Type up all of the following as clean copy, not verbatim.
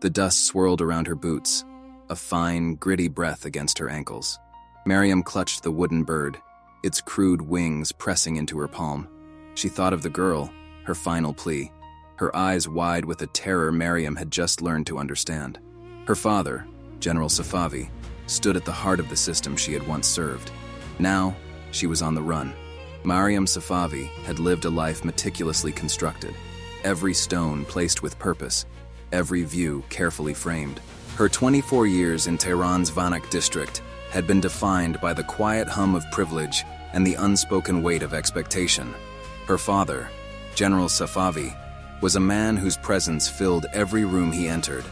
The dust swirled around her boots, a fine, gritty breath against her ankles. Maryam clutched the wooden bird, its crude wings pressing into her palm. She thought of the girl, her final plea, her eyes wide with a terror Maryam had just learned to understand. Her father, General Safavi, stood at the heart of the system she had once served. Now, she was on the run. Maryam Safavi had lived a life meticulously constructed, every stone placed with purpose, every view carefully framed. Her 24 years in Tehran's Vanak district had been defined by the quiet hum of privilege and the unspoken weight of expectation. Her father, General Safavi, was a man whose presence filled every room he entered,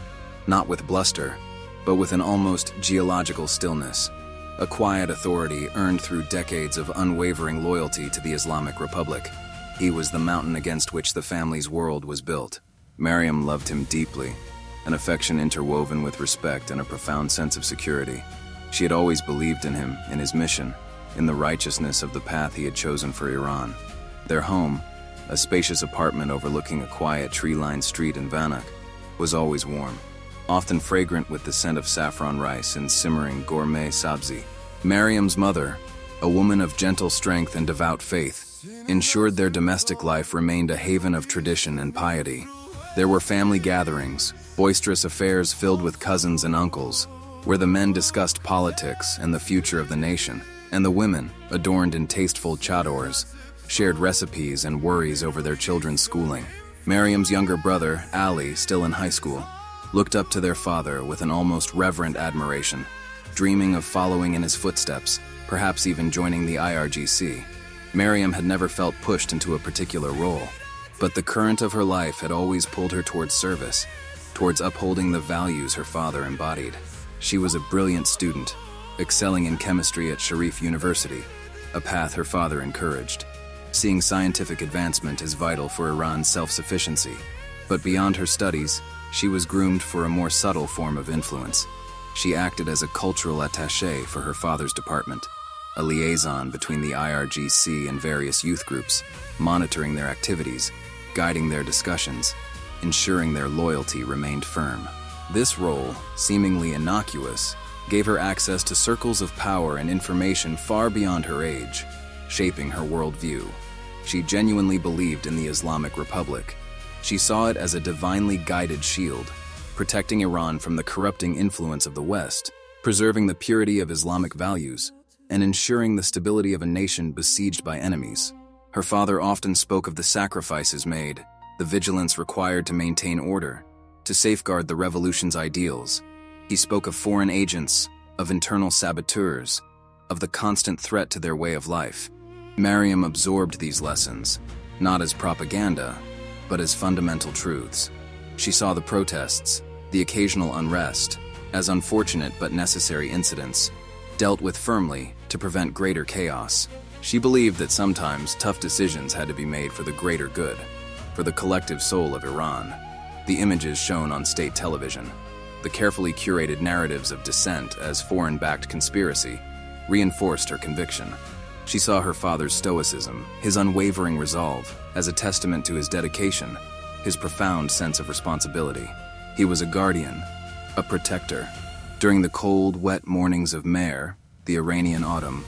not with bluster, but with an almost geological stillness, a quiet authority earned through decades of unwavering loyalty to the Islamic Republic. He was the mountain against which the family's world was built. Maryam loved him deeply, an affection interwoven with respect and a profound sense of security. She had always believed in him, in his mission, in the righteousness of the path he had chosen for Iran. Their home, a spacious apartment overlooking a quiet tree-lined street in Vanak, was always warm, often fragrant with the scent of saffron rice and simmering gourmet sabzi. Maryam's mother, a woman of gentle strength and devout faith, ensured their domestic life remained a haven of tradition and piety. There were family gatherings, boisterous affairs filled with cousins and uncles, where the men discussed politics and the future of the nation, and the women, adorned in tasteful chadors, shared recipes and worries over their children's schooling. Maryam's younger brother, Ali, still in high school, looked up to their father with an almost reverent admiration, dreaming of following in his footsteps, perhaps even joining the IRGC. Maryam had never felt pushed into a particular role, but the current of her life had always pulled her towards service, towards upholding the values her father embodied. She was a brilliant student, excelling in chemistry at Sharif University, a path her father encouraged, seeing scientific advancement as vital for Iran's self-sufficiency. But beyond her studies, she was groomed for a more subtle form of influence. She acted as a cultural attaché for her father's department, a liaison between the IRGC and various youth groups, monitoring their activities, guiding their discussions, ensuring their loyalty remained firm. This role, seemingly innocuous, gave her access to circles of power and information far beyond her age, shaping her worldview. She genuinely believed in the Islamic Republic. She saw it as a divinely guided shield, protecting Iran from the corrupting influence of the West, preserving the purity of Islamic values, and ensuring the stability of a nation besieged by enemies. Her father often spoke of the sacrifices made, the vigilance required to maintain order, to safeguard the revolution's ideals. He spoke of foreign agents, of internal saboteurs, of the constant threat to their way of life. Maryam absorbed these lessons, not as propaganda, but as fundamental truths. She saw the protests, the occasional unrest, as unfortunate but necessary incidents, dealt with firmly to prevent greater chaos. She believed that sometimes tough decisions had to be made for the greater good, for the collective soul of Iran. The images shown on state television, the carefully curated narratives of dissent as foreign-backed conspiracy, reinforced her conviction. She saw her father's stoicism, his unwavering resolve, as a testament to his dedication, his profound sense of responsibility. He was a guardian, a protector. During the cold, wet mornings of Mehr, the Iranian autumn,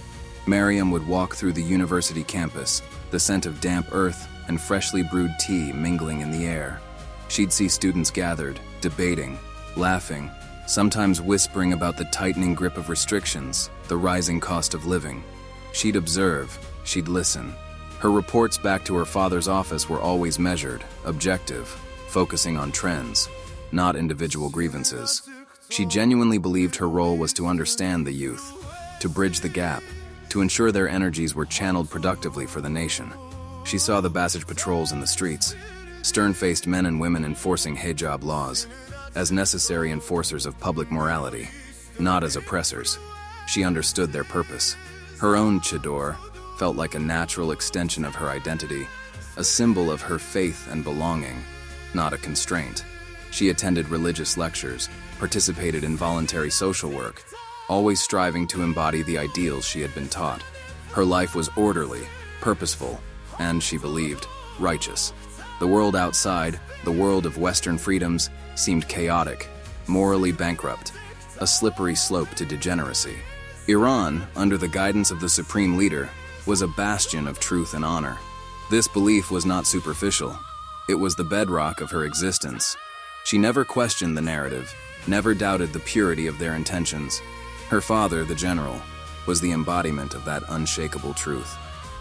Maryam would walk through the university campus, the scent of damp earth and freshly brewed tea mingling in the air. She'd see students gathered, debating, laughing, sometimes whispering about the tightening grip of restrictions, the rising cost of living. She'd observe, she'd listen. Her reports back to her father's office were always measured, objective, focusing on trends, not individual grievances. She genuinely believed her role was to understand the youth, to bridge the gap, to ensure their energies were channeled productively for the nation. She saw the Basij patrols in the streets, stern-faced men and women enforcing hijab laws, as necessary enforcers of public morality, not as oppressors. She understood their purpose. Her own chador felt like a natural extension of her identity, a symbol of her faith and belonging, not a constraint. She attended religious lectures, participated in voluntary social work, always striving to embody the ideals she had been taught. Her life was orderly, purposeful, and, she believed, righteous. The world outside, the world of Western freedoms, seemed chaotic, morally bankrupt, a slippery slope to degeneracy. Iran, under the guidance of the supreme leader, was a bastion of truth and honor. This belief was not superficial. It was the bedrock of her existence. She never questioned the narrative, never doubted the purity of their intentions. Her father, the general, was the embodiment of that unshakable truth,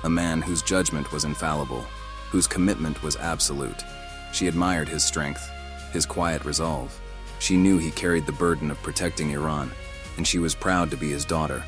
a man whose judgment was infallible, whose commitment was absolute. She admired his strength, his quiet resolve. She knew he carried the burden of protecting Iran, and she was proud to be his daughter,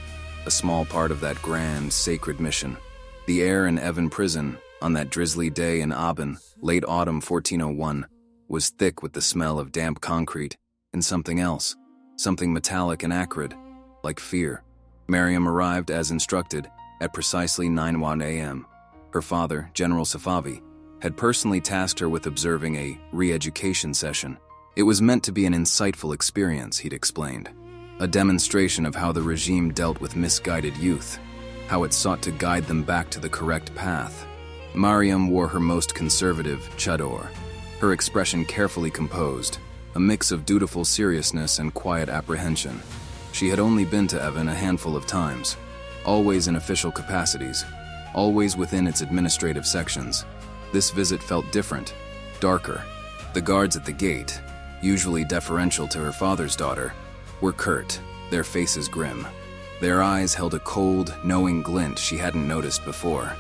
a small part of that grand, sacred mission. The air in Evin prison, on that drizzly day in Aben, late autumn 1401, was thick with the smell of damp concrete and something else, something metallic and acrid, like fear. Maryam arrived as instructed at precisely 9:01 a.m. Her father, General Safavi, had personally tasked her with observing a re-education session. It was meant to be an insightful experience, he'd explained. A demonstration of how the regime dealt with misguided youth, how it sought to guide them back to the correct path. Maryam wore her most conservative chador, her expression carefully composed, a mix of dutiful seriousness and quiet apprehension. She had only been to Evin a handful of times, always in official capacities, always within its administrative sections. This visit felt different, darker. The guards at the gate, usually deferential to her father's daughter, were curt, their faces grim. Their eyes held a cold, knowing glint she hadn't noticed before.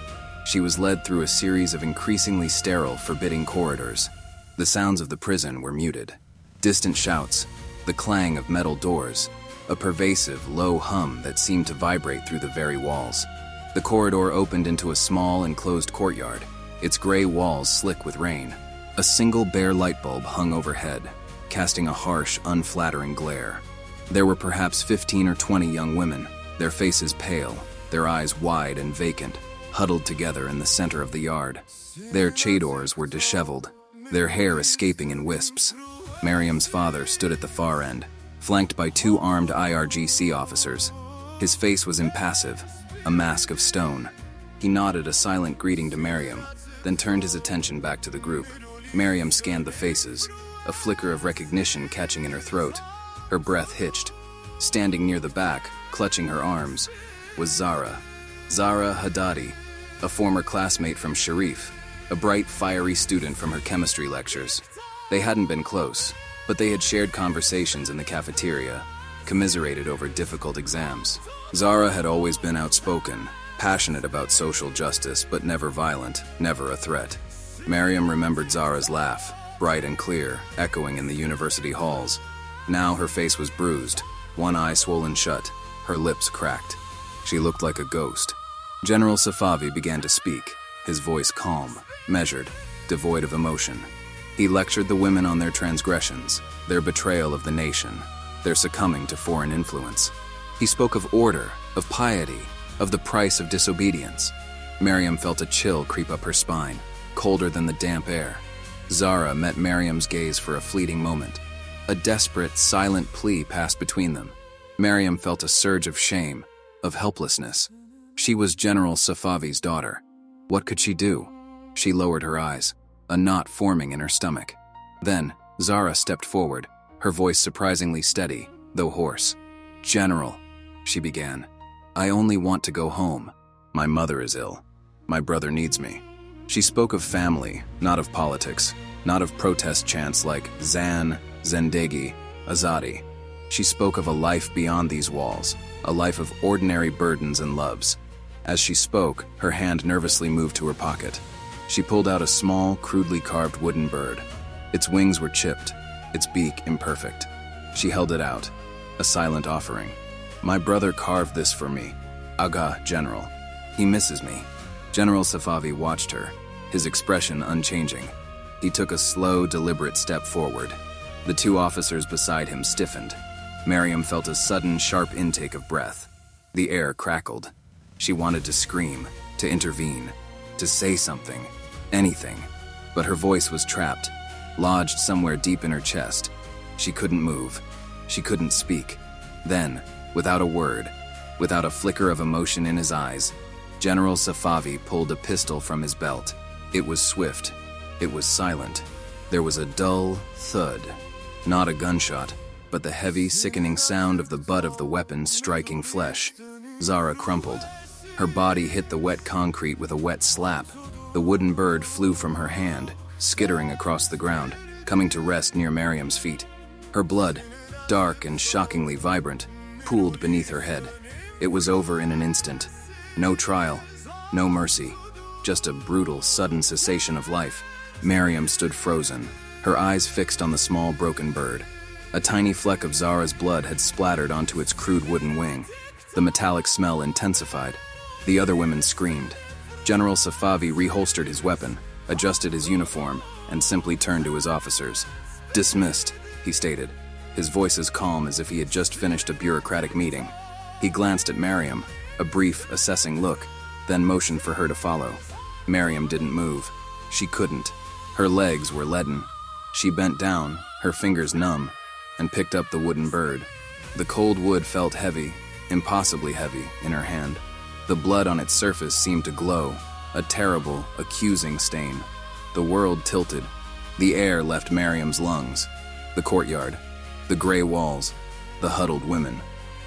She was led through a series of increasingly sterile, forbidding corridors. The sounds of the prison were muted. Distant shouts, the clang of metal doors, a pervasive, low hum that seemed to vibrate through the very walls. The corridor opened into a small, enclosed courtyard, its gray walls slick with rain. A single bare light bulb hung overhead, casting a harsh, unflattering glare. There were perhaps 15 or 20 young women, their faces pale, their eyes wide and vacant, huddled together in the center of the yard. Their chadors were disheveled, their hair escaping in wisps. Maryam's father stood at the far end, flanked by 2 armed IRGC officers. His face was impassive, a mask of stone. He nodded a silent greeting to Maryam, then turned his attention back to the group. Maryam scanned the faces, a flicker of recognition catching in her throat. Her breath hitched. Standing near the back, clutching her arms, was Zara Haddadi, a former classmate from Sharif, a bright, fiery student from her chemistry lectures. They hadn't been close, but they had shared conversations in the cafeteria, commiserated over difficult exams. Zara had always been outspoken, passionate about social justice, but never violent, never a threat. Maryam remembered Zara's laugh, bright and clear, echoing in the university halls. Now her face was bruised, one eye swollen shut, her lips cracked. She looked like a ghost. General Safavi began to speak, his voice calm, measured, devoid of emotion. He lectured the women on their transgressions, their betrayal of the nation, their succumbing to foreign influence. He spoke of order, of piety, of the price of disobedience. Maryam felt a chill creep up her spine, colder than the damp air. Zara met Maryam's gaze for a fleeting moment. A desperate, silent plea passed between them. Maryam felt a surge of shame, of helplessness. She was General Safavi's daughter. What could she do? She lowered her eyes, a knot forming in her stomach. Then, Zara stepped forward, her voice surprisingly steady, though hoarse. "General," she began, "I only want to go home. My mother is ill. My brother needs me." She spoke of family, not of politics, not of protest chants like Zan, Zendegi, Azadi. She spoke of a life beyond these walls, a life of ordinary burdens and loves. As she spoke, her hand nervously moved to her pocket. She pulled out a small, crudely carved wooden bird. Its wings were chipped, its beak imperfect. She held it out, a silent offering. "My brother carved this for me, Aga, General. He misses me." General Safavi watched her, his expression unchanging. He took a slow, deliberate step forward. The 2 officers beside him stiffened. Maryam felt a sudden, sharp intake of breath. The air crackled. She wanted to scream, to intervene, to say something, anything. But her voice was trapped, lodged somewhere deep in her chest. She couldn't move. She couldn't speak. Then, without a word, without a flicker of emotion in his eyes, General Safavi pulled a pistol from his belt. It was swift, It was silent. There was a dull thud, not a gunshot, but the heavy, sickening sound of the butt of the weapon striking flesh. Zara crumpled. Her body hit the wet concrete with a wet slap. The wooden bird flew from her hand, skittering across the ground, coming to rest near Maryam's feet. Her blood, dark and shockingly vibrant, pooled beneath her head. It was over in an instant. No trial, no mercy, just a brutal, sudden cessation of life. Maryam stood frozen, her eyes fixed on the small, broken bird. A tiny fleck of Zara's blood had splattered onto its crude wooden wing. The metallic smell intensified. The other women screamed. General Safavi reholstered his weapon, adjusted his uniform, and simply turned to his officers. "Dismissed," he stated, his voice as calm as if he had just finished a bureaucratic meeting. He glanced at Maryam, a brief, assessing look, then motioned for her to follow. Maryam didn't move. She couldn't. Her legs were leaden. She bent down, her fingers numb, and picked up the wooden bird. The cold wood felt heavy, impossibly heavy, in her hand. The blood on its surface seemed to glow, a terrible, accusing stain. The world tilted. The air left Maryam's lungs. The courtyard, the gray walls, the huddled women,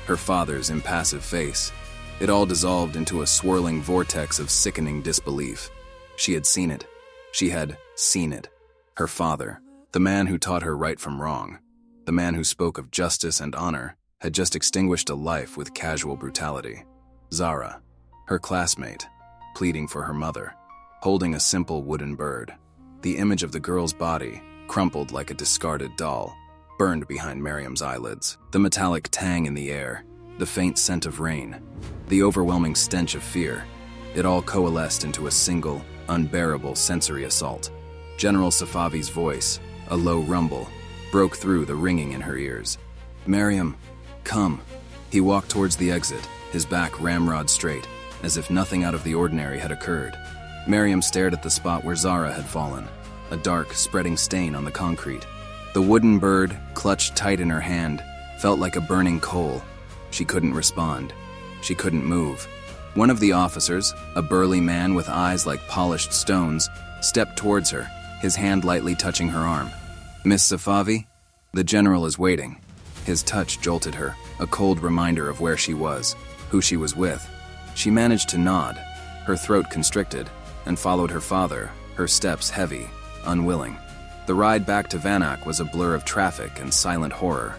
her father's impassive face. It all dissolved into a swirling vortex of sickening disbelief. She had seen it. She had seen it. Her father, the man who taught her right from wrong, the man who spoke of justice and honor, had just extinguished a life with casual brutality. Zara, her classmate, pleading for her mother, holding a simple wooden bird. The image of the girl's body, crumpled like a discarded doll, burned behind Maryam's eyelids. The metallic tang in the air, the faint scent of rain, the overwhelming stench of fear, it all coalesced into a single, unbearable sensory assault. General Safavi's voice, a low rumble, broke through the ringing in her ears. "Maryam, come." He walked towards the exit, his back ramrod straight, as if nothing out of the ordinary had occurred. Maryam stared at the spot where Zara had fallen, a dark, spreading stain on the concrete. The wooden bird, clutched tight in her hand, felt like a burning coal. She couldn't respond. She couldn't move. One of the officers, a burly man with eyes like polished stones, stepped towards her, his hand lightly touching her arm. "Miss Safavi, the general is waiting." His touch jolted her, a cold reminder of where she was, who she was with. She managed to nod, her throat constricted, and followed her father, her steps heavy, unwilling. The ride back to Vanak was a blur of traffic and silent horror.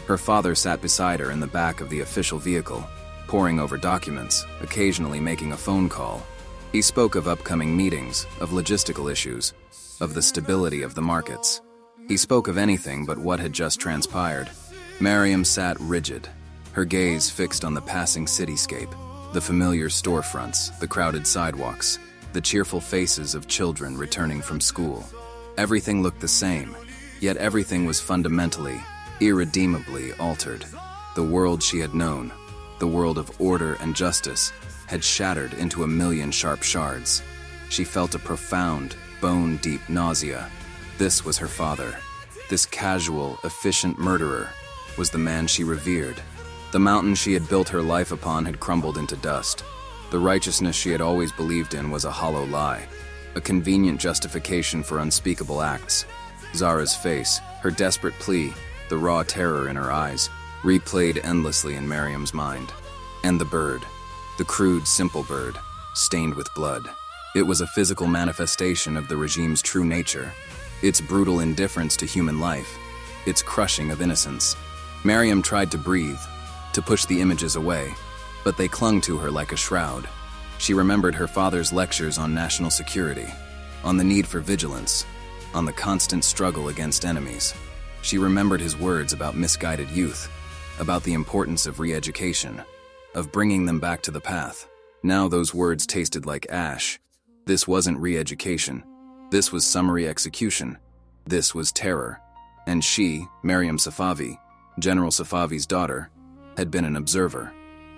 Her father sat beside her in the back of the official vehicle, poring over documents, occasionally making a phone call. He spoke of upcoming meetings, of logistical issues, of the stability of the markets. He spoke of anything but what had just transpired. Maryam sat rigid, her gaze fixed on the passing cityscape, the familiar storefronts, the crowded sidewalks, the cheerful faces of children returning from school. Everything looked the same, yet everything was fundamentally, irredeemably altered. The world she had known, the world of order and justice, had shattered into a million sharp shards. She felt a profound, bone-deep nausea. This was her father. This casual, efficient murderer was the man she revered. The mountain she had built her life upon had crumbled into dust. The righteousness she had always believed in was a hollow lie, a convenient justification for unspeakable acts. Zara's face, her desperate plea, the raw terror in her eyes, replayed endlessly in Maryam's mind. And the bird, the crude, simple bird, stained with blood. It was a physical manifestation of the regime's true nature, its brutal indifference to human life, its crushing of innocence. Maryam tried to breathe, to push the images away, but they clung to her like a shroud. She remembered her father's lectures on national security, on the need for vigilance, on the constant struggle against enemies. She remembered his words about misguided youth, about the importance of re-education, of bringing them back to the path. Now those words tasted like ash. This wasn't re-education. This was summary execution. This was terror. And she, Maryam Safavi, General Safavi's daughter, had been an observer,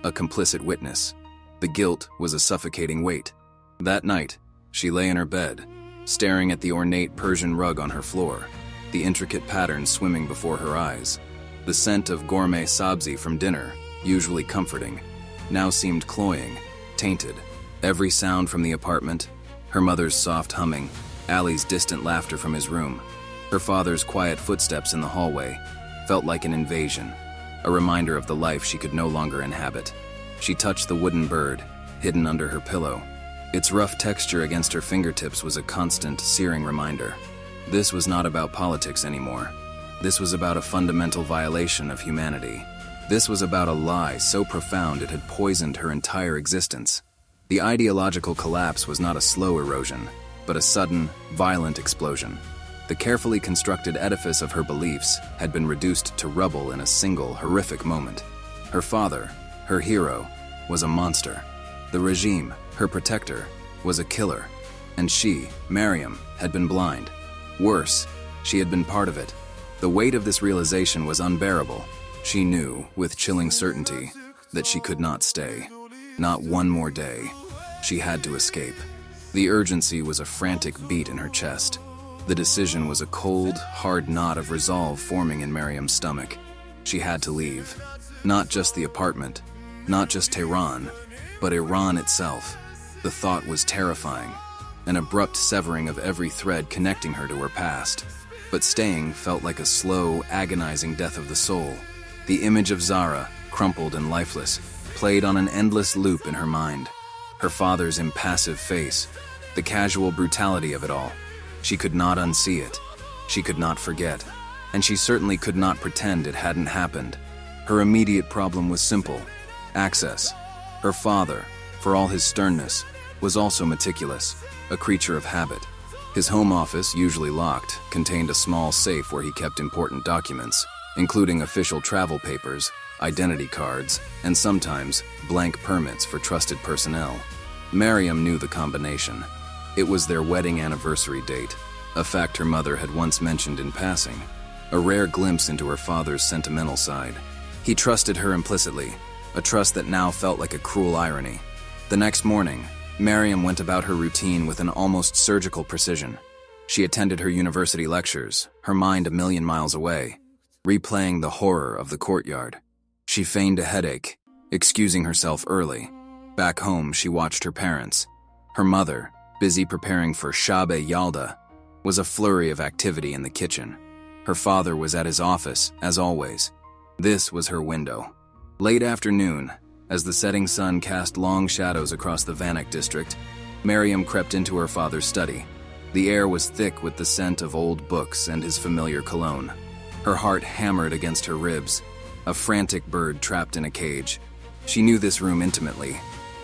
a complicit witness. The guilt was a suffocating weight. That night, she lay in her bed, staring at the ornate Persian rug on her floor, the intricate patterns swimming before her eyes. The scent of gourmet sabzi from dinner, usually comforting, now seemed cloying, tainted. Every sound from the apartment, her mother's soft humming, Allie's distant laughter from his room, her father's quiet footsteps in the hallway, felt like an invasion, a reminder of the life she could no longer inhabit. She touched the wooden bird, hidden under her pillow. Its rough texture against her fingertips was a constant, searing reminder. This was not about politics anymore. This was about a fundamental violation of humanity. This was about a lie so profound it had poisoned her entire existence. The ideological collapse was not a slow erosion, but a sudden, violent explosion. The carefully constructed edifice of her beliefs had been reduced to rubble in a single, horrific moment. Her father, her hero, was a monster. The regime, her protector, was a killer. And she, Maryam, had been blind. Worse, she had been part of it. The weight of this realization was unbearable. She knew, with chilling certainty, that she could not stay. Not one more day. She had to escape. The urgency was a frantic beat in her chest. The decision was a cold, hard knot of resolve forming in Maryam's stomach. She had to leave. Not just the apartment, not just Tehran, but Iran itself. The thought was terrifying, an abrupt severing of every thread connecting her to her past. But staying felt like a slow, agonizing death of the soul. The image of Zara, crumpled and lifeless, played on an endless loop in her mind. Her father's impassive face, the casual brutality of it all. She could not unsee it. She could not forget. And she certainly could not pretend it hadn't happened. Her immediate problem was simple: access. Her father, for all his sternness, was also meticulous, a creature of habit. His home office, usually locked, contained a small safe where he kept important documents, including official travel papers, identity cards, and sometimes blank permits for trusted personnel. Maryam knew the combination. It was their wedding anniversary date, a fact her mother had once mentioned in passing, a rare glimpse into her father's sentimental side. He trusted her implicitly, a trust that now felt like a cruel irony. The next morning, Maryam went about her routine with an almost surgical precision. She attended her university lectures, her mind a million miles away, replaying the horror of the courtyard. She feigned a headache, excusing herself early. Back home, she watched her parents. Her mother, busy preparing for Shabe Yalda, was a flurry of activity in the kitchen. Her father was at his office, as always. This was her window. Late afternoon, as the setting sun cast long shadows across the Vanik district, Maryam crept into her father's study. The air was thick with the scent of old books and his familiar cologne. Her heart hammered against her ribs, a frantic bird trapped in a cage. She knew this room intimately: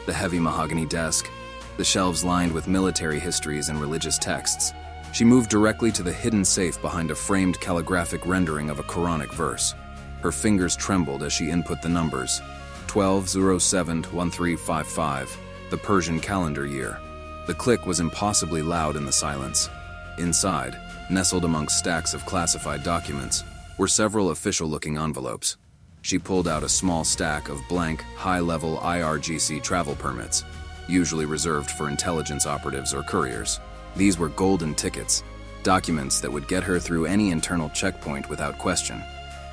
the heavy mahogany desk, the shelves lined with military histories and religious texts. She moved directly to the hidden safe behind a framed calligraphic rendering of a Quranic verse. Her fingers trembled as she input the numbers: 12/07/1355, the Persian calendar year. The click was impossibly loud in the silence. Inside, nestled amongst stacks of classified documents, were several official-looking envelopes. She pulled out a small stack of blank, high-level IRGC travel permits, usually reserved for intelligence operatives or couriers. These were golden tickets, documents that would get her through any internal checkpoint without question.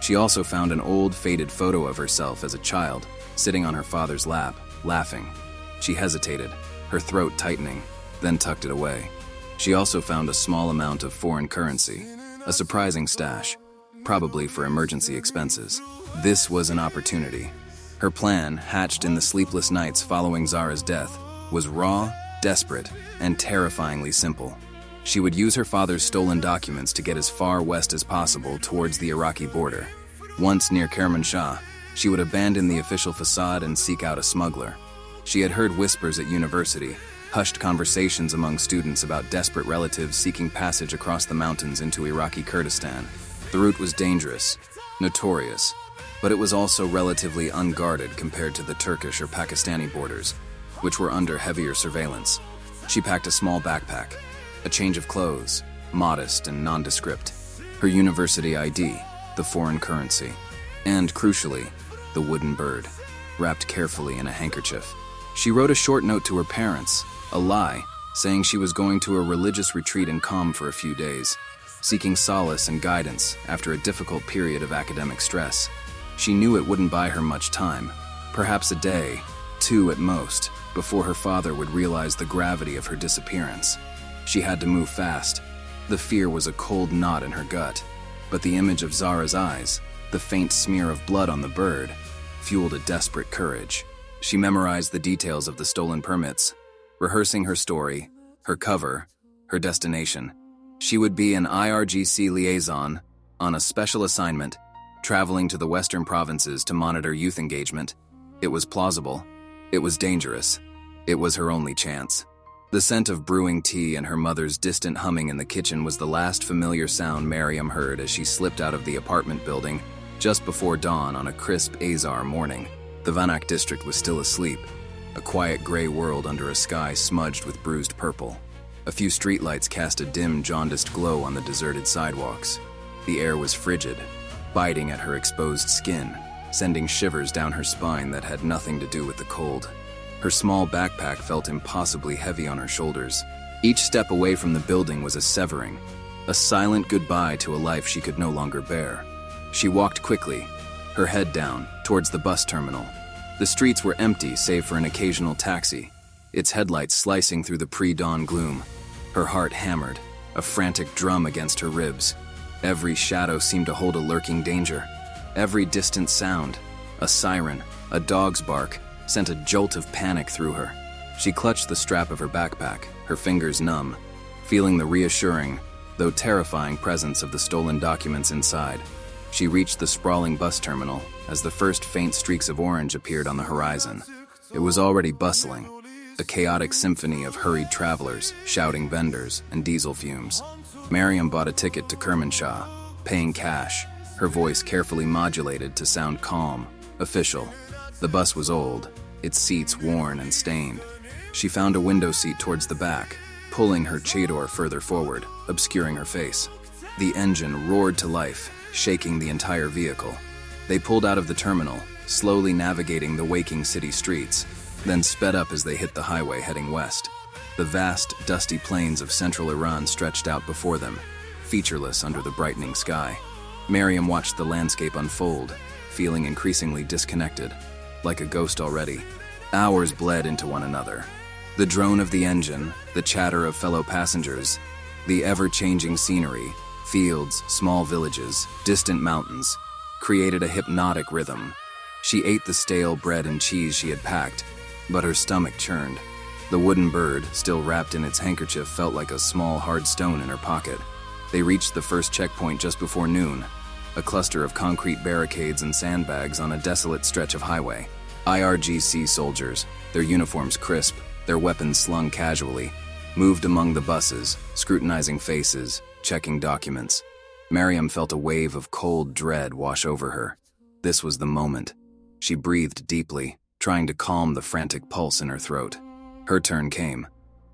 She also found an old, faded photo of herself as a child, sitting on her father's lap, laughing. She hesitated, her throat tightening, then tucked it away. She also found a small amount of foreign currency, a surprising stash, probably for emergency expenses. This was an opportunity. Her plan, hatched in the sleepless nights following Zara's death, was raw, desperate, and terrifyingly simple. She would use her father's stolen documents to get as far west as possible towards the Iraqi border. Once near Kermanshah, she would abandon the official facade and seek out a smuggler. She had heard whispers at university, hushed conversations among students about desperate relatives seeking passage across the mountains into Iraqi Kurdistan. The route was dangerous, notorious, but it was also relatively unguarded compared to the Turkish or Pakistani borders, which were under heavier surveillance. She packed a small backpack, a change of clothes, modest and nondescript, her university ID, the foreign currency, and, crucially, the wooden bird, wrapped carefully in a handkerchief. She wrote a short note to her parents, a lie, saying she was going to a religious retreat in Qom for a few days, seeking solace and guidance after a difficult period of academic stress. She knew it wouldn't buy her much time, perhaps a day, two at most, before her father would realize the gravity of her disappearance. She had to move fast. The fear was a cold knot in her gut, but the image of Zara's eyes, the faint smear of blood on the bird, fueled a desperate courage. She memorized the details of the stolen permits, rehearsing her story, her cover, her destination. She would be an IRGC liaison on a special assignment, traveling to the western provinces to monitor youth engagement. It was plausible. It was dangerous. It was her only chance. The scent of brewing tea and her mother's distant humming in the kitchen was the last familiar sound Maryam heard as she slipped out of the apartment building just before dawn on a crisp Azar morning. The Vanak district was still asleep, a quiet gray world under a sky smudged with bruised purple. A few streetlights cast a dim, jaundiced glow on the deserted sidewalks. The air was frigid, biting at her exposed skin, sending shivers down her spine that had nothing to do with the cold. Her small backpack felt impossibly heavy on her shoulders. Each step away from the building was a severing, a silent goodbye to a life she could no longer bear. She walked quickly, her head down, towards the bus terminal. The streets were empty save for an occasional taxi, its headlights slicing through the pre-dawn gloom. Her heart hammered, a frantic drum against her ribs. Every shadow seemed to hold a lurking danger. Every distant sound, a siren, a dog's bark, sent a jolt of panic through her. She clutched the strap of her backpack, her fingers numb, feeling the reassuring, though terrifying presence of the stolen documents inside. She reached the sprawling bus terminal as the first faint streaks of orange appeared on the horizon. It was already bustling, a chaotic symphony of hurried travelers, shouting vendors, and diesel fumes. Maryam bought a ticket to Kermanshah, paying cash, her voice carefully modulated to sound calm, official. The bus was old, its seats worn and stained. She found a window seat towards the back, pulling her chador further forward, obscuring her face. The engine roared to life, shaking the entire vehicle. They pulled out of the terminal, slowly navigating the waking city streets, then sped up as they hit the highway heading west. The vast, dusty plains of central Iran stretched out before them, featureless under the brightening sky. Maryam watched the landscape unfold, feeling increasingly disconnected, like a ghost already. Hours bled into one another. The drone of the engine, the chatter of fellow passengers, the ever-changing scenery, fields, small villages, distant mountains, created a hypnotic rhythm. She ate the stale bread and cheese she had packed, but her stomach churned. The wooden bird, still wrapped in its handkerchief, felt like a small, hard stone in her pocket. They reached the first checkpoint just before noon, a cluster of concrete barricades and sandbags on a desolate stretch of highway. IRGC soldiers, their uniforms crisp, their weapons slung casually, moved among the buses, scrutinizing faces, checking documents. Maryam felt a wave of cold dread wash over her. This was the moment. She breathed deeply, trying to calm the frantic pulse in her throat. Her turn came.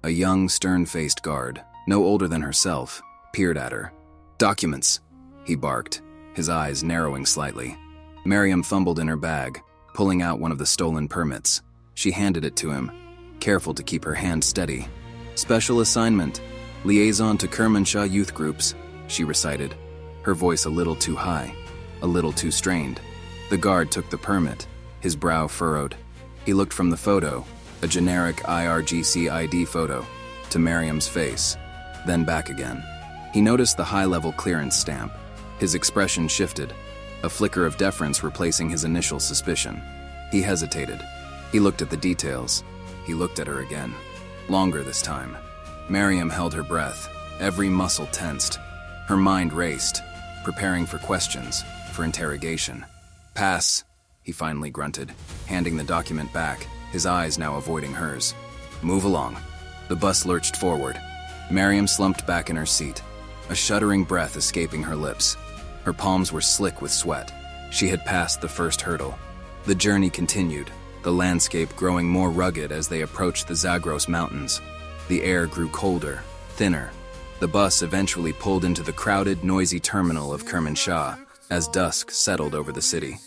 A young, stern-faced guard, no older than herself, peered at her. "Documents," he barked, his eyes narrowing slightly. Maryam fumbled in her bag, pulling out one of the stolen permits. She handed it to him, careful to keep her hand steady. "Special assignment, liaison to Kermanshah youth groups," she recited, her voice a little too high, a little too strained. The guard took the permit, his brow furrowed. He looked from the photo, a generic IRGC ID photo, to Maryam's face, then back again. He noticed the high-level clearance stamp. His expression shifted, a flicker of deference replacing his initial suspicion. He hesitated. He looked at the details. He looked at her again. Longer this time. Maryam held her breath, every muscle tensed. Her mind raced, preparing for questions, for interrogation. "Pass," he finally grunted, handing the document back, his eyes now avoiding hers. "Move along." The bus lurched forward. Maryam slumped back in her seat, a shuddering breath escaping her lips. Her palms were slick with sweat. She had passed the first hurdle. The journey continued, the landscape growing more rugged as they approached the Zagros Mountains. The air grew colder, thinner. The bus eventually pulled into the crowded, noisy terminal of Kermanshah as dusk settled over the city.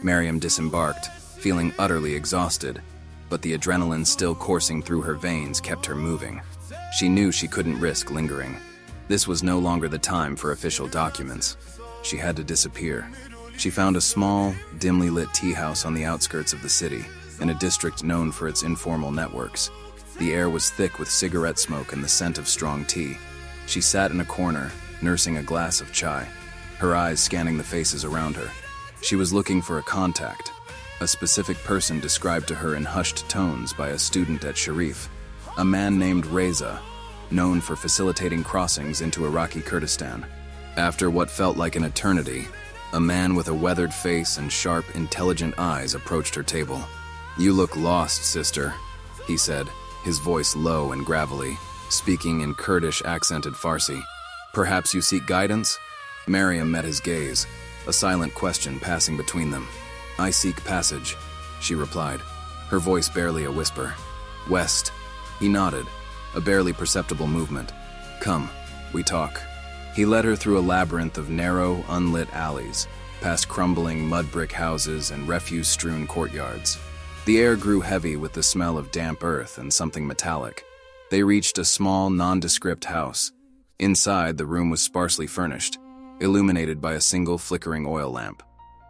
Maryam disembarked, feeling utterly exhausted, but the adrenaline still coursing through her veins kept her moving. She knew she couldn't risk lingering. This was no longer the time for official documents. She had to disappear. She found a small, dimly lit tea house on the outskirts of the city, in a district known for its informal networks. The air was thick with cigarette smoke and the scent of strong tea. She sat in a corner, nursing a glass of chai, her eyes scanning the faces around her. She was looking for a contact, a specific person described to her in hushed tones by a student at Sharif, a man named Reza, known for facilitating crossings into Iraqi Kurdistan. After what felt like an eternity, a man with a weathered face and sharp, intelligent eyes approached her table. "You look lost, sister," he said, his voice low and gravelly, speaking in Kurdish accented Farsi. "Perhaps you seek guidance?" Maryam met his gaze, a silent question passing between them. "I seek passage," she replied, her voice barely a whisper. "West." He nodded, a barely perceptible movement. "Come, we talk." He led her through a labyrinth of narrow, unlit alleys, past crumbling mud brick houses and refuse-strewn courtyards. The air grew heavy with the smell of damp earth and something metallic. They reached a small, nondescript house. Inside, the room was sparsely furnished, illuminated by a single flickering oil lamp.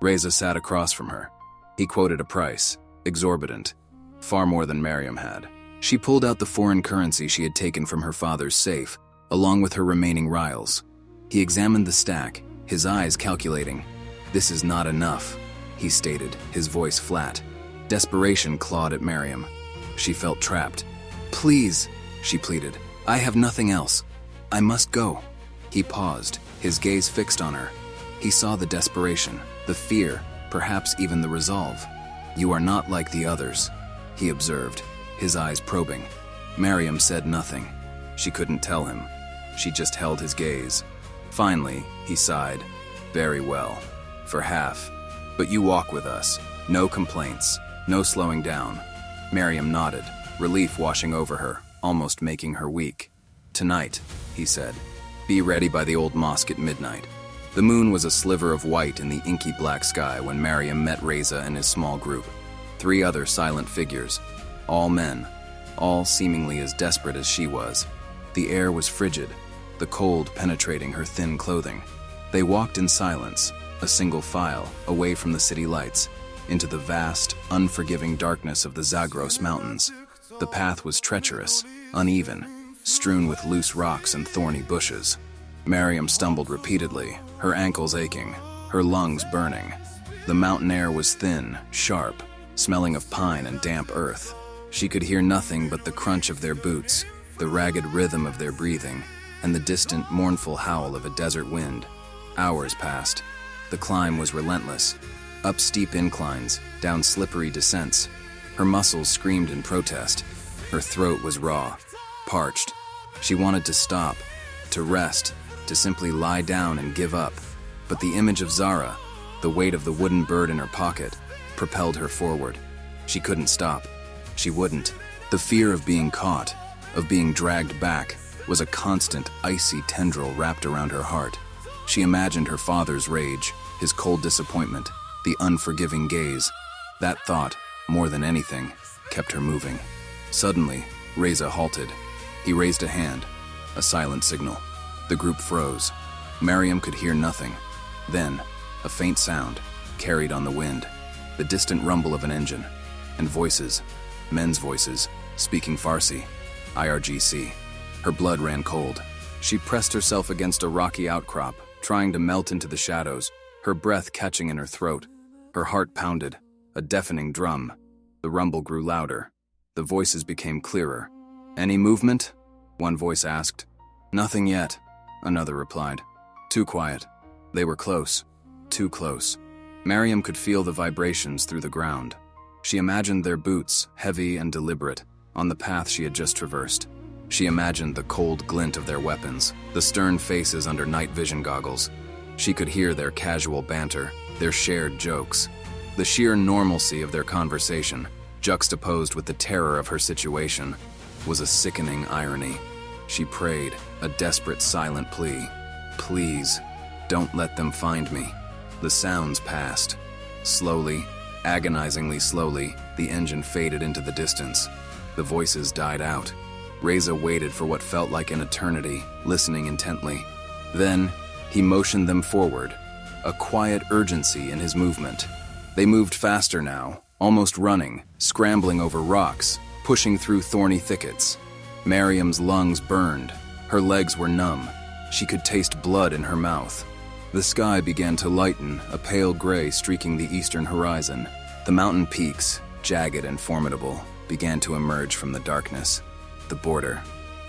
Reza sat across from her. He quoted a price, exorbitant, far more than Maryam had. She pulled out the foreign currency she had taken from her father's safe, along with her remaining rials. He examined the stack, his eyes calculating. "This is not enough," he stated, his voice flat. Desperation clawed at Maryam. She felt trapped. "Please," she pleaded. "I have nothing else. I must go." He paused, his gaze fixed on her. He saw the desperation, the fear, perhaps even the resolve. "You are not like the others," he observed, his eyes probing. Maryam said nothing. She couldn't tell him. She just held his gaze. Finally, he sighed. "Very well. For half. But you walk with us. No complaints. No slowing down." Maryam nodded, relief washing over her, almost making her weak. "Tonight," he said. "Be ready by the old mosque at midnight." The moon was a sliver of white in the inky black sky when Maryam met Reza and his small group. 3 other silent figures, all men, all seemingly as desperate as she was. The air was frigid, the cold penetrating her thin clothing. They walked in silence, a single file, away from the city lights, into the vast, unforgiving darkness of the Zagros Mountains. The path was treacherous, uneven, strewn with loose rocks and thorny bushes. Maryam stumbled repeatedly, her ankles aching, her lungs burning. The mountain air was thin, sharp, smelling of pine and damp earth. She could hear nothing but the crunch of their boots, the ragged rhythm of their breathing, and the distant, mournful howl of a desert wind. Hours passed. The climb was relentless. Up steep inclines, down slippery descents. Her muscles screamed in protest. Her throat was raw, parched. She wanted to stop, to rest, to simply lie down and give up. But the image of Zara, the weight of the wooden bird in her pocket, propelled her forward. She couldn't stop. She wouldn't. The fear of being caught, of being dragged back, was a constant, icy tendril wrapped around her heart. She imagined her father's rage, his cold disappointment, the unforgiving gaze. That thought, more than anything, kept her moving. Suddenly, Reza halted. He raised a hand, a silent signal. The group froze. Maryam could hear nothing. Then, a faint sound, carried on the wind, the distant rumble of an engine, and voices, men's voices, speaking Farsi, IRGC. Her blood ran cold. She pressed herself against a rocky outcrop, trying to melt into the shadows, her breath catching in her throat. Her heart pounded, a deafening drum. The rumble grew louder. The voices became clearer. "Any movement?" one voice asked. "Nothing yet," another replied. "Too quiet." They were close, too close. Maryam could feel the vibrations through the ground. She imagined their boots, heavy and deliberate, on the path she had just traversed. She imagined the cold glint of their weapons, the stern faces under night vision goggles. She could hear their casual banter, their shared jokes. The sheer normalcy of their conversation, juxtaposed with the terror of her situation, was a sickening irony. She prayed, a desperate silent plea. "Please, don't let them find me." The sounds passed. Slowly, agonizingly slowly, the engine faded into the distance. The voices died out. Reza waited for what felt like an eternity, listening intently. Then, he motioned them forward, a quiet urgency in his movement. They moved faster now, almost running, scrambling over rocks, pushing through thorny thickets. Maryam's lungs burned. Her legs were numb. She could taste blood in her mouth. The sky began to lighten, a pale gray streaking the eastern horizon. The mountain peaks, jagged and formidable, began to emerge from the darkness. "The border,"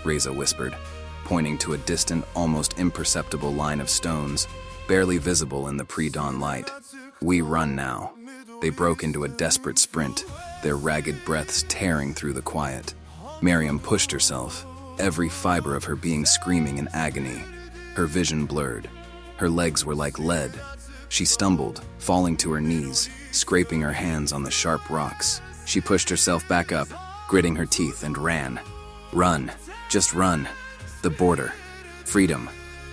Reza whispered, pointing to a distant, almost imperceptible line of stones, barely visible in the pre-dawn light. "We run now." They broke into a desperate sprint, their ragged breaths tearing through the quiet. Maryam pushed herself, every fiber of her being screaming in agony. Her vision blurred. Her legs were like lead. She stumbled, falling to her knees, scraping her hands on the sharp rocks. She pushed herself back up, gritting her teeth, and ran. Run. Just run. The border. Freedom.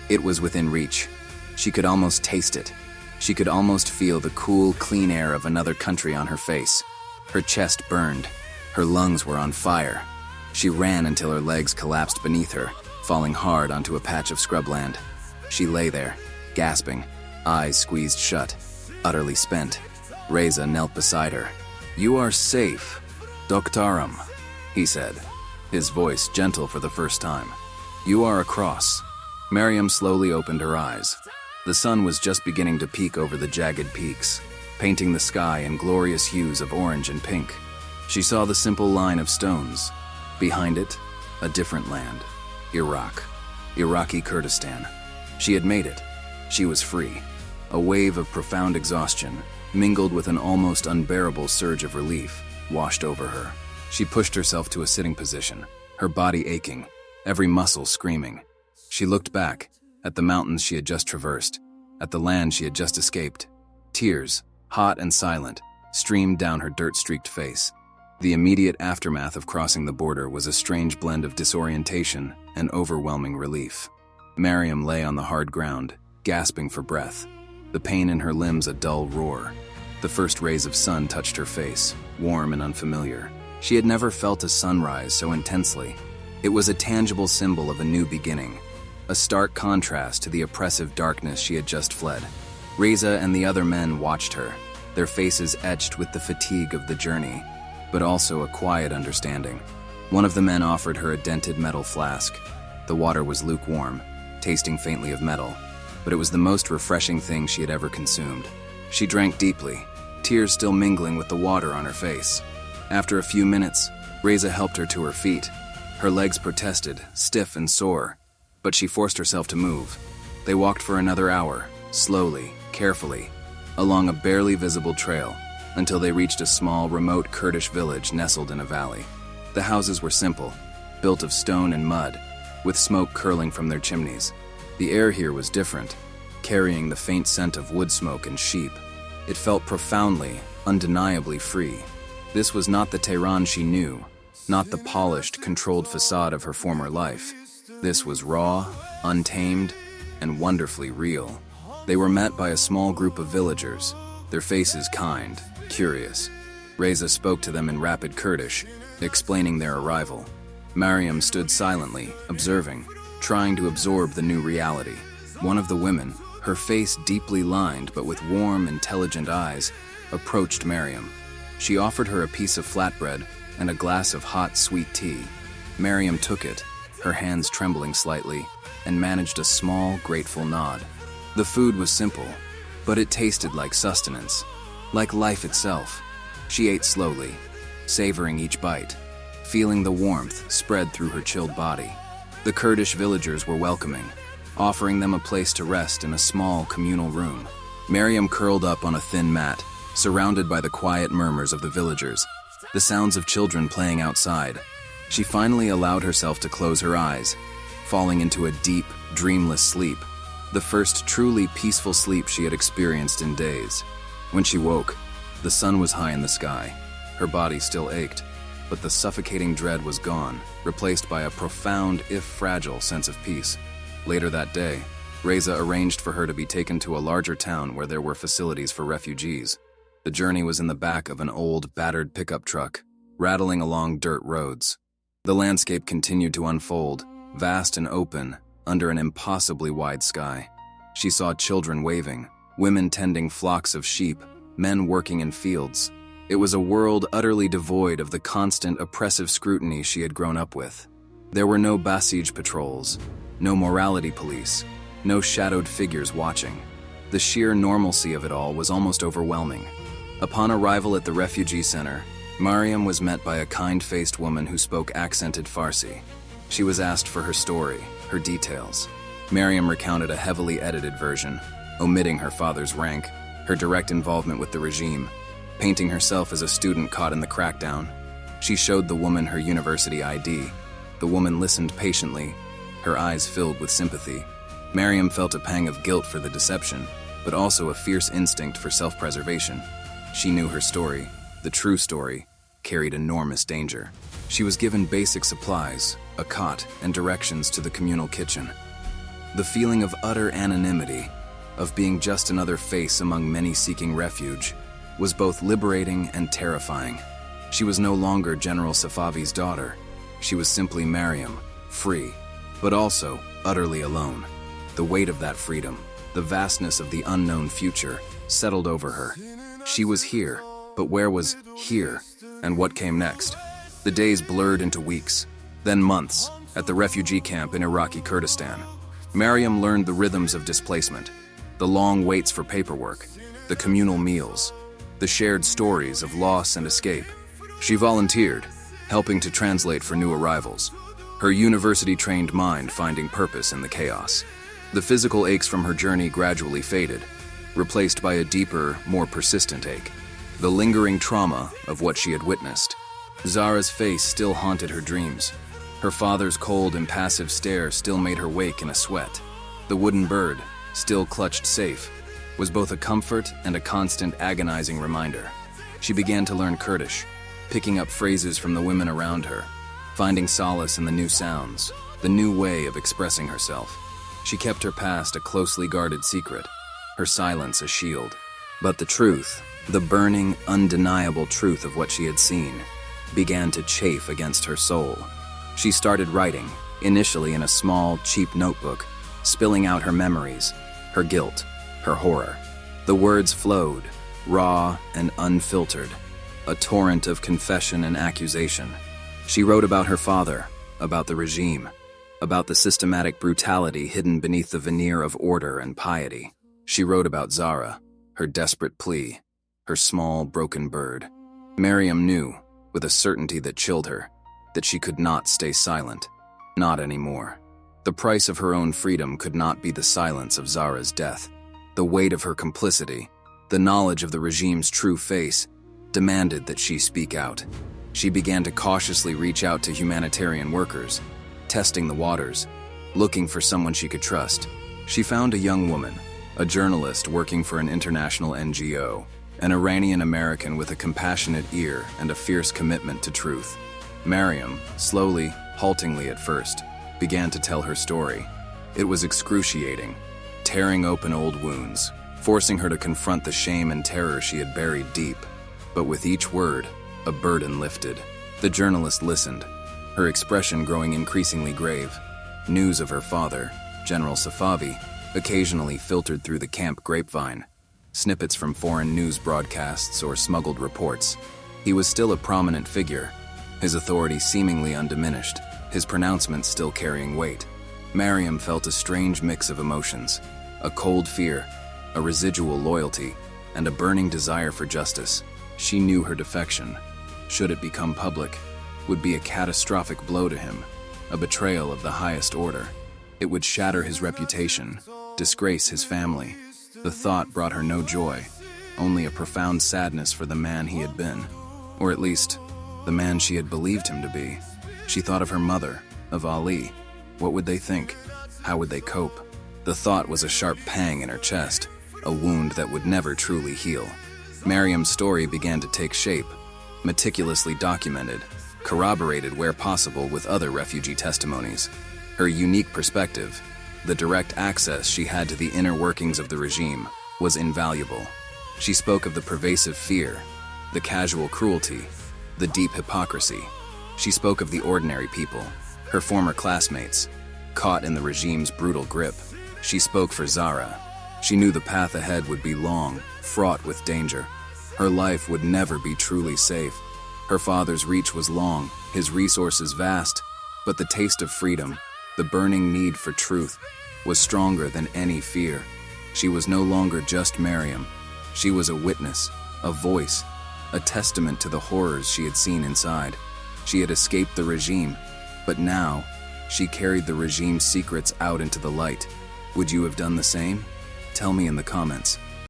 It was within reach. She could almost taste it. She could almost feel the cool, clean air of another country on her face. Her chest burned. Her lungs were on fire. She ran until her legs collapsed beneath her, falling hard onto a patch of scrubland. She lay there, gasping, eyes squeezed shut, utterly spent. Reza knelt beside her. "You are safe, Doktaram," he said, his voice gentle for the first time. "You are across." Maryam slowly opened her eyes. The sun was just beginning to peek over the jagged peaks, painting the sky in glorious hues of orange and pink. She saw the simple line of stones. Behind it, a different land. Iraq. Iraqi Kurdistan. She had made it. She was free. A wave of profound exhaustion, mingled with an almost unbearable surge of relief, washed over her. She pushed herself to a sitting position, her body aching, every muscle screaming. She looked back, at the mountains she had just traversed, at the land she had just escaped. Tears, hot and silent, streamed down her dirt-streaked face. The immediate aftermath of crossing the border was a strange blend of disorientation and overwhelming relief. Maryam lay on the hard ground, gasping for breath, the pain in her limbs a dull roar. The first rays of sun touched her face, warm and unfamiliar. She had never felt a sunrise so intensely. It was a tangible symbol of a new beginning, a stark contrast to the oppressive darkness she had just fled. Reza and the other men watched her, their faces etched with the fatigue of the journey, but also a quiet understanding. One of the men offered her a dented metal flask. The water was lukewarm, tasting faintly of metal, but it was the most refreshing thing she had ever consumed. She drank deeply, tears still mingling with the water on her face. After a few minutes, Reza helped her to her feet. Her legs protested, stiff and sore, but she forced herself to move. They walked for another hour, slowly, carefully, along a barely visible trail, until they reached a small, remote Kurdish village nestled in a valley. The houses were simple, built of stone and mud, with smoke curling from their chimneys. The air here was different, carrying the faint scent of wood smoke and sheep. It felt profoundly, undeniably free. This was not the Tehran she knew, not the polished, controlled facade of her former life. This was raw, untamed, and wonderfully real. They were met by a small group of villagers, their faces kind, curious. Reza spoke to them in rapid Kurdish, explaining their arrival. Maryam stood silently, observing, trying to absorb the new reality. One of the women, her face deeply lined but with warm, intelligent eyes, approached Maryam. She offered her a piece of flatbread and a glass of hot, sweet tea. Maryam took it, her hands trembling slightly, and managed a small, grateful nod. The food was simple, but it tasted like sustenance, like life itself. She ate slowly, savoring each bite, feeling the warmth spread through her chilled body. The Kurdish villagers were welcoming, offering them a place to rest in a small communal room. Maryam curled up on a thin mat, surrounded by the quiet murmurs of the villagers, the sounds of children playing outside. She finally allowed herself to close her eyes, falling into a deep, dreamless sleep, the first truly peaceful sleep she had experienced in days. When she woke, the sun was high in the sky. Her body still ached, but the suffocating dread was gone, replaced by a profound, if fragile, sense of peace. Later that day, Reza arranged for her to be taken to a larger town where there were facilities for refugees. The journey was in the back of an old, battered pickup truck, rattling along dirt roads. The landscape continued to unfold, vast and open, under an impossibly wide sky. She saw children waving, women tending flocks of sheep, men working in fields. It was a world utterly devoid of the constant oppressive scrutiny she had grown up with. There were no Basij patrols, no morality police, no shadowed figures watching. The sheer normalcy of it all was almost overwhelming. Upon arrival at the refugee center, Maryam was met by a kind-faced woman who spoke accented Farsi. She was asked for her story, her details. Maryam recounted a heavily edited version, omitting her father's rank, her direct involvement with the regime, painting herself as a student caught in the crackdown. She showed the woman her university ID. The woman listened patiently, her eyes filled with sympathy. Maryam felt a pang of guilt for the deception, but also a fierce instinct for self-preservation. She knew her story, the true story, carried enormous danger. She was given basic supplies, a cot, and directions to the communal kitchen. The feeling of utter anonymity, of being just another face among many seeking refuge, was both liberating and terrifying. She was no longer General Safavi's daughter. She was simply Maryam, free, but also utterly alone. The weight of that freedom, the vastness of the unknown future, settled over her. She was here, but where was here, and what came next? The days blurred into weeks, then months, at the refugee camp in Iraqi Kurdistan. Maryam learned the rhythms of displacement, the long waits for paperwork, the communal meals, the shared stories of loss and escape. She volunteered, helping to translate for new arrivals, her university-trained mind finding purpose in the chaos. The physical aches from her journey gradually faded, replaced by a deeper, more persistent ache, the lingering trauma of what she had witnessed. Zara's face still haunted her dreams. Her father's cold, impassive stare still made her wake in a sweat. The wooden bird, still clutched safe, was both a comfort and a constant agonizing reminder. She began to learn Kurdish, picking up phrases from the women around her, finding solace in the new sounds, the new way of expressing herself. She kept her past a closely guarded secret, her silence a shield. But the truth, the burning, undeniable truth of what she had seen, began to chafe against her soul. She started writing, initially in a small, cheap notebook, spilling out her memories, her guilt, her horror. The words flowed, raw and unfiltered, a torrent of confession and accusation. She wrote about her father, about the regime, about the systematic brutality hidden beneath the veneer of order and piety. She wrote about Zara, her desperate plea, her small, broken bird. Maryam knew, with a certainty that chilled her, that she could not stay silent. Not anymore. The price of her own freedom could not be the silence of Zara's death. The weight of her complicity, the knowledge of the regime's true face, demanded that she speak out. She began to cautiously reach out to humanitarian workers, testing the waters, looking for someone she could trust. She found a young woman, a journalist working for an international NGO, an Iranian-American with a compassionate ear and a fierce commitment to truth. Maryam, slowly, haltingly at first, began to tell her story. It was excruciating, tearing open old wounds, forcing her to confront the shame and terror she had buried deep. But with each word, a burden lifted. The journalist listened, her expression growing increasingly grave. News of her father, General Safavi, occasionally filtered through the camp grapevine, snippets from foreign news broadcasts or smuggled reports. He was still a prominent figure, his authority seemingly undiminished, his pronouncements still carrying weight. Maryam felt a strange mix of emotions, a cold fear, a residual loyalty, and a burning desire for justice. She knew her defection, should it become public, would be a catastrophic blow to him, a betrayal of the highest order. It would shatter his reputation, disgrace his family. The thought brought her no joy, only a profound sadness for the man he had been, or at least, the man she had believed him to be. She thought of her mother, of Ali. What would they think? How would they cope? The thought was a sharp pang in her chest, a wound that would never truly heal. Maryam's story began to take shape, meticulously documented, corroborated where possible with other refugee testimonies. Her unique perspective, the direct access she had to the inner workings of the regime, was invaluable. She spoke of the pervasive fear, the casual cruelty, the deep hypocrisy. She spoke of the ordinary people, her former classmates, caught in the regime's brutal grip. She spoke for Zara. She knew the path ahead would be long, fraught with danger. Her life would never be truly safe. Her father's reach was long, his resources vast, but the taste of freedom, the burning need for truth, was stronger than any fear. She was no longer just Maryam. She was a witness, a voice, a testament to the horrors she had seen inside. She had escaped the regime, but now she carried the regime's secrets out into the light. Would you have done the same? Tell me in the comments.